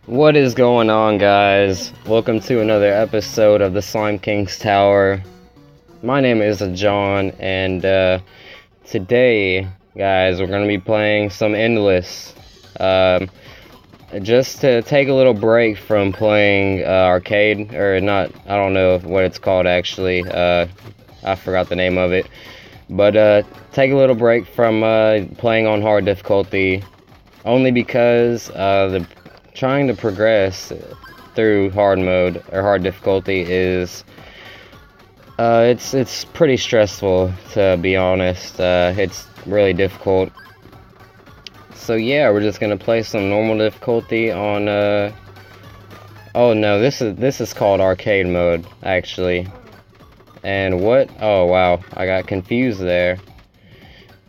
What is going on, guys? Welcome to another episode of the Slimeking's Tower. My name is John, and today, guys, we're going to be playing some Endless. Just to take a little break from playing arcade, or not, I don't know what it's called actually. I forgot the name of it. But take a little break from playing on hard difficulty, only because trying to progress through hard mode or hard difficulty is it's pretty stressful, to be honest. It's really difficult. So yeah, we're just gonna play some normal difficulty on oh no, this is called arcade mode actually. And what? Oh wow, I got confused there.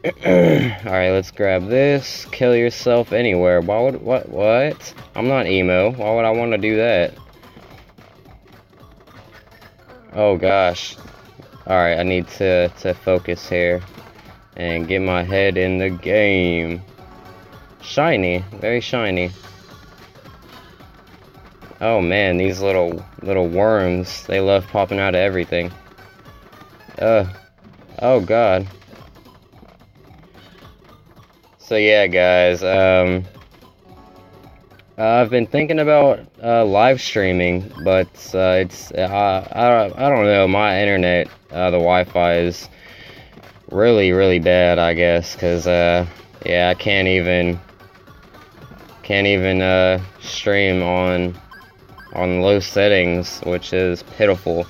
Alright, let's grab this. Kill yourself anywhere. Why would, what? I'm not emo. Why would I want to do that? Oh gosh. Alright, I need to focus here and get my head in the game. Shiny, very shiny. Oh man, these little worms, they love popping out of everything. Oh god. So yeah, guys, I've been thinking about live streaming, but it's I don't know, my internet, the Wi-Fi is really bad, I guess, cause yeah, I can't even stream on low settings, which is pitiful.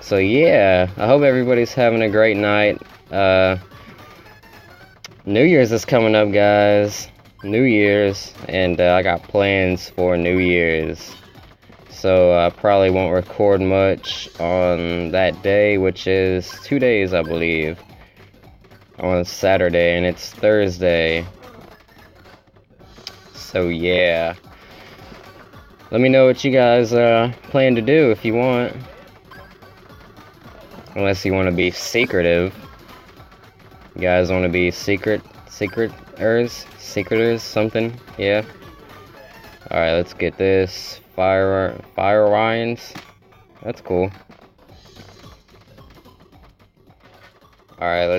So yeah, I hope everybody's having a great night. New Year's is coming up, guys. New Year's, and I got plans for New Year's. So I probably won't record much on that day, which is 2 days, I believe. On Saturday, and it's Thursday. So yeah. Let me know what you guys plan to do if you want. Unless you want to be secretive. You guys want to be secreters, something, yeah. Alright, let's get this. Fire Ryans. That's cool. Alright,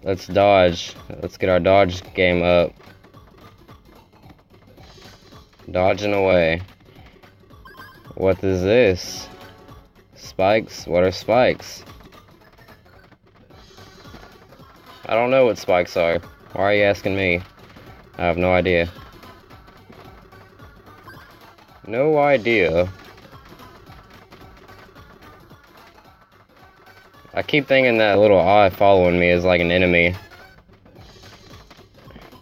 let's dodge. Let's get our dodge game up. Dodging away. What is this? Spikes? What are spikes? I don't know what spikes are. Why are you asking me? I have no idea. No idea. I keep thinking that little eye following me is like an enemy.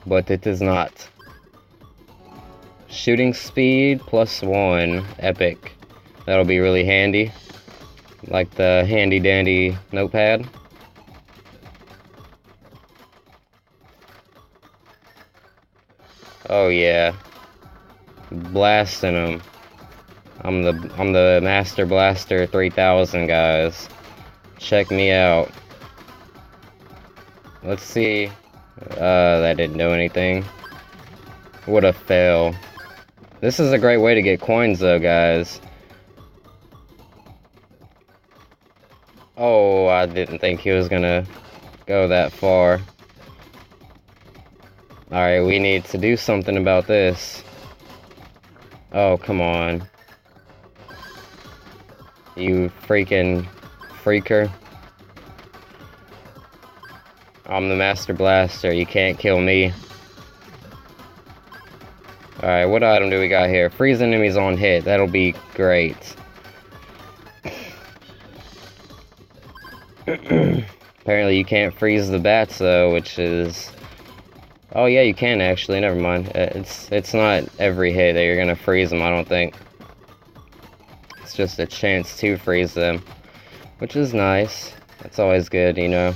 But it is not. Shooting speed +1. Epic. That'll be really handy. Like the handy dandy notepad. Oh yeah, blasting them. I'm the Master Blaster 3000, guys. Check me out. Let's see. That didn't do anything. What a fail. This is a great way to get coins, though, guys. Oh, I didn't think he was gonna go that far. Alright, we need to do something about this. Oh, come on. You freaking freaker. I'm the Master Blaster, you can't kill me. Alright, what item do we got here? Freeze enemies on hit, that'll be great. Apparently you can't freeze the bats though, which is... Oh yeah, you can actually, never mind. It's not every hit that you're gonna freeze them, I don't think. It's just a chance to freeze them, which is nice. That's always good, you know.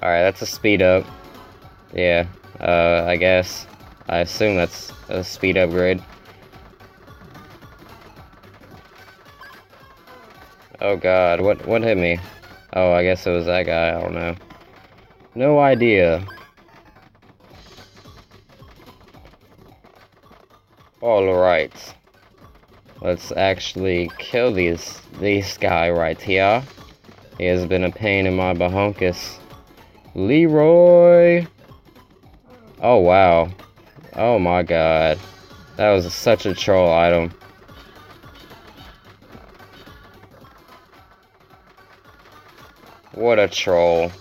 Alright, that's a speed up. Yeah, I guess. I assume that's a speed upgrade. Oh god, what hit me? Oh, I guess it was that guy, I don't know. No idea. Alright. Let's actually kill this guy right here. He has been a pain in my bahunkus. Leroy! Oh, wow. Oh my god. That was such a troll item. What a troll.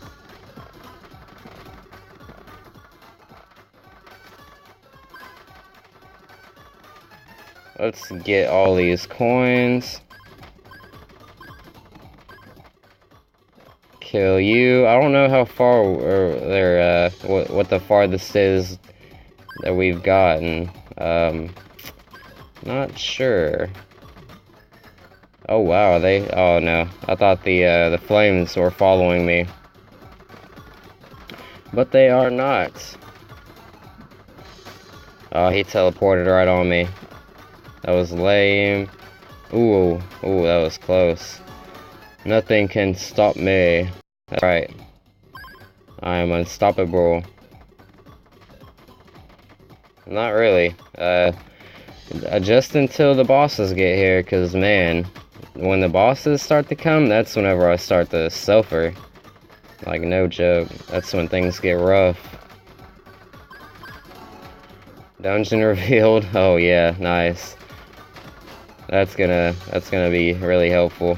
Let's get all these coins. Kill you. I don't know how far they're what the farthest is that we've gotten. Not sure. Oh wow, oh no. I thought the flames were following me. But they are not. Oh, he teleported right on me. That was lame. Ooh, that was close. Nothing can stop me. That's right. I am unstoppable. Not really. Just until the bosses get here, because, man, when the bosses start to come, that's whenever I start to suffer. Like, no joke. That's when things get rough. Dungeon revealed. Oh, yeah, nice. That's gonna be really helpful.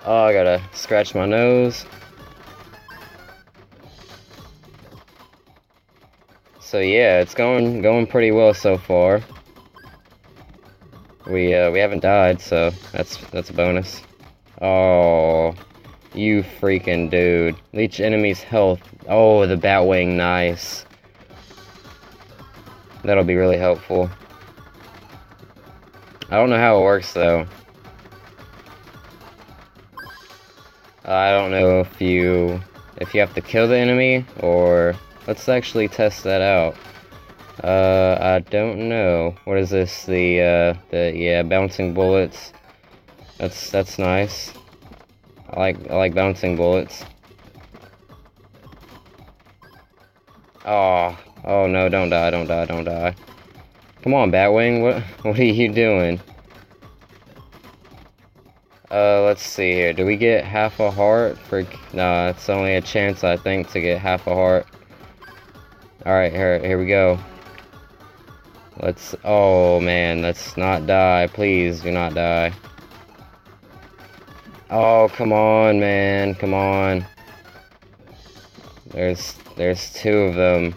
Oh, I gotta scratch my nose. So yeah, it's going pretty well so far. We haven't died, so that's a bonus. Oh, you freaking dude. Leech enemy's health. Oh, the Batwing, nice. That'll be really helpful. I don't know how it works though. I don't know if you have to kill the enemy, or let's actually test that out. I don't know. What is this? Yeah, bouncing bullets. That's nice. I like bouncing bullets. Oh no, don't die, don't die, don't die. Come on, Batwing, what are you doing? Let's see here. Do we get half a heart for... Nah, it's only a chance, I think, to get half a heart. Alright, here we go. Oh, man, let's not die. Please, do not die. Oh, come on, man. Come on. There's two of them.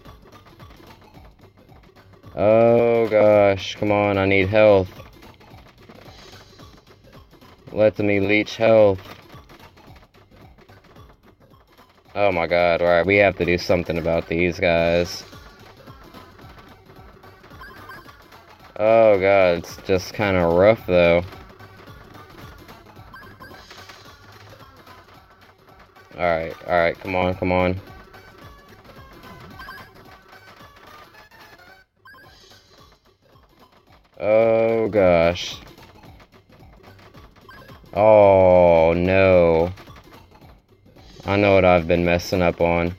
Oh, gosh. Come on, I need health. Let me leech health. Oh my god, alright, we have to do something about these guys. Oh god, it's just kind of rough though. Alright, come on, come on. Oh gosh. Oh no. I know what I've been messing up on.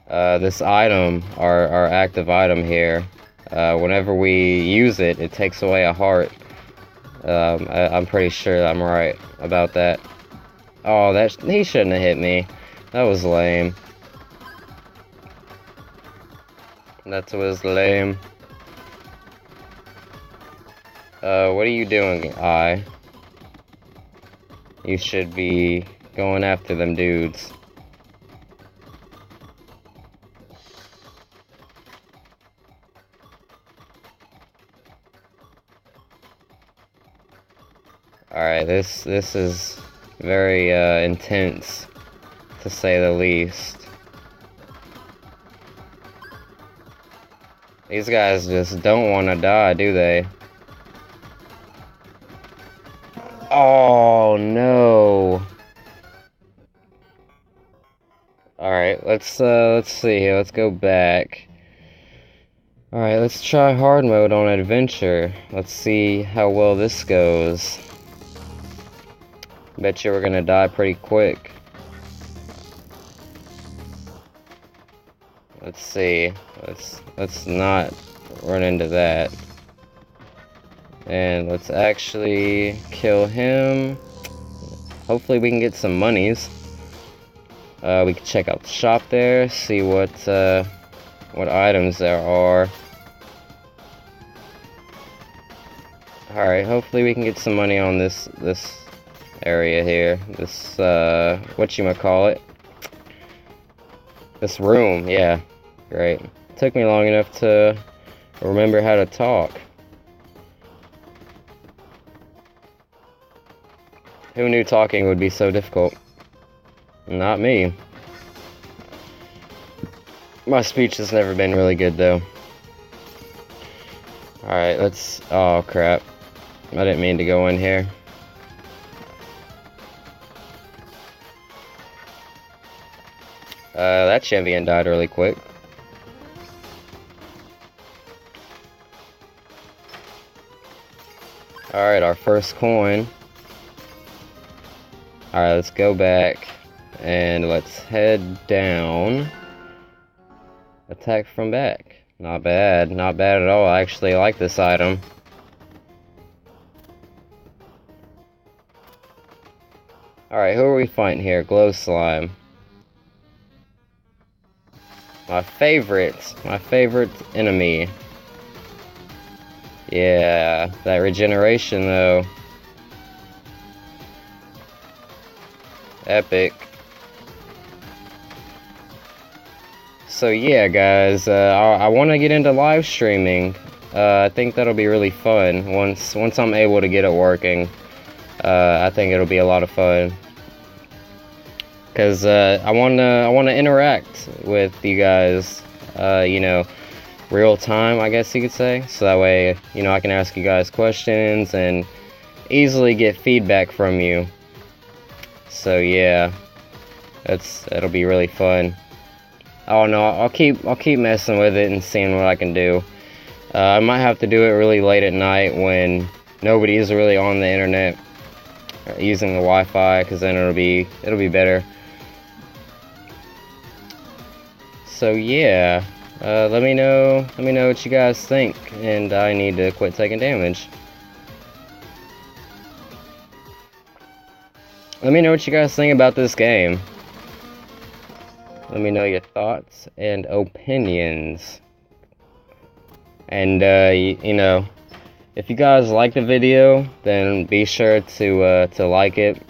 This item, our active item here, whenever we use it, it takes away a heart. I'm pretty sure I'm right about that. Oh, he shouldn't have hit me. That was lame. That was lame. What are you doing, I? You should be going after them dudes. Alright, this is very intense, to say the least. These guys just don't want to die, do they? Oh no. Alright, let's see here. Let's go back. Alright, let's try hard mode on adventure. Let's see how well this goes. Bet you we're gonna die pretty quick. Let's see. Let's not run into that. And let's actually kill him. Hopefully we can get some monies. We can check out the shop there, see what items there are. Alright, hopefully we can get some money on this area here. This whatchamacallit? This room, yeah. Great. Took me long enough to remember how to talk. Who knew talking would be so difficult? Not me. My speech has never been really good though. Alright, let's... oh crap. I didn't mean to go in here. That champion died really quick. Alright, our first coin. Alright, let's go back. And let's head down. Attack from back. Not bad. Not bad at all. I actually like this item. Alright, who are we fighting here? Glow Slime. My favorite enemy. Yeah, that regeneration though. Epic. So yeah, guys, I want to get into live streaming. I think that'll be really fun once I'm able to get it working. I think it'll be a lot of fun. Cause I wanna interact with you guys, you know, real time, I guess you could say. So that way, you know, I can ask you guys questions and easily get feedback from you. So yeah, it'll be really fun. Oh no, I'll keep messing with it and seeing what I can do. I might have to do it really late at night when nobody's really on the internet using the Wi-Fi, because then it'll be better. So yeah, let me know what you guys think, and I need to quit taking damage. Let me know what you guys think about this game. Let me know your thoughts and opinions. And you know, if you guys like the video, then be sure to like it.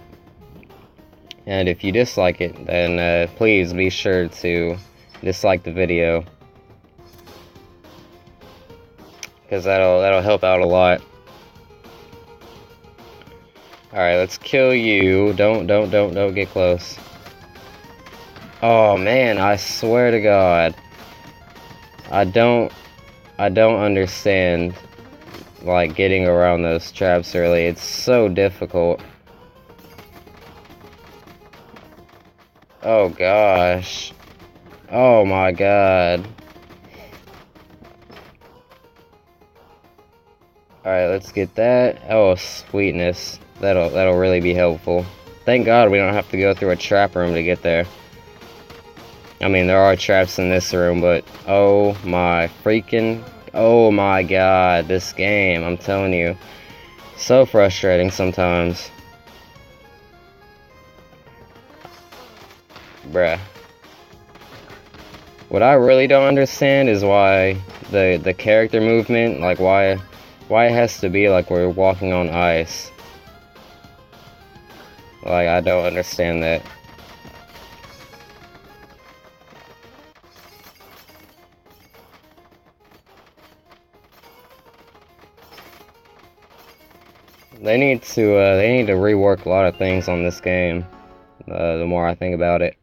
And if you dislike it, then please be sure to dislike the video, because that'll help out a lot. Alright, let's kill you. Don't get close. Oh man, I swear to God, I don't understand, like, getting around those traps early. It's so difficult. Oh gosh. Oh my God. Alright, let's get that. Oh, sweetness. That'll really be helpful. Thank God we don't have to go through a trap room to get there. I mean, there are traps in this room, but oh my God, this game, I'm telling you, so frustrating sometimes. Bruh. What I really don't understand is why the character movement, like why it has to be like we're walking on ice. Like, I don't understand that. They need to rework a lot of things on this game. The more I think about it.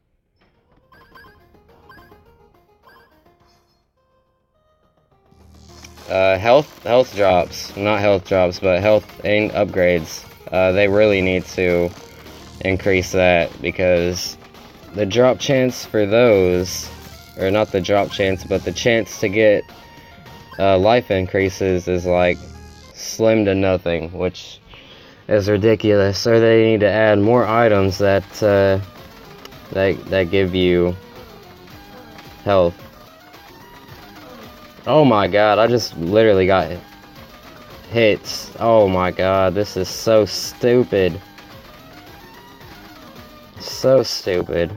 Health drops, not health drops, but health and upgrades. They really need to increase that, because the drop chance for those, or not the drop chance, but the chance to get life increases is like slim to nothing, which is ridiculous. Or they need to add more items that that give you health. Oh my god, I just literally got hits. Oh my god, this is so stupid. So stupid.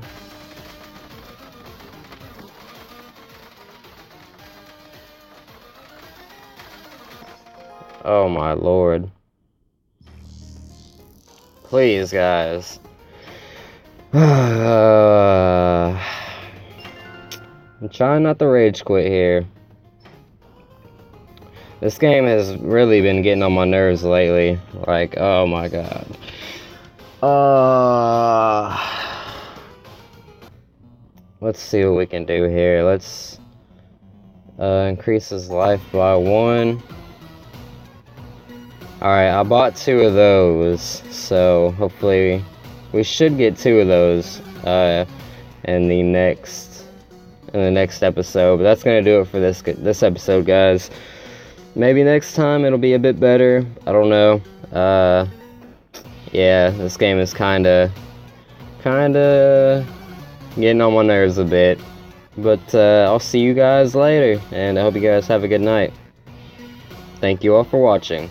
Oh my lord. Please, guys. I'm trying not to rage quit here. This game has really been getting on my nerves lately. Like, oh my god. Let's see what we can do here. Let's increase his life by 1. Alright, I bought 2 of those, so hopefully we should get 2 of those in the next episode. But that's gonna do it for this episode, guys. Maybe next time it'll be a bit better. I don't know. Yeah, this game is kinda getting on my nerves a bit. But I'll see you guys later, and I hope you guys have a good night. Thank you all for watching.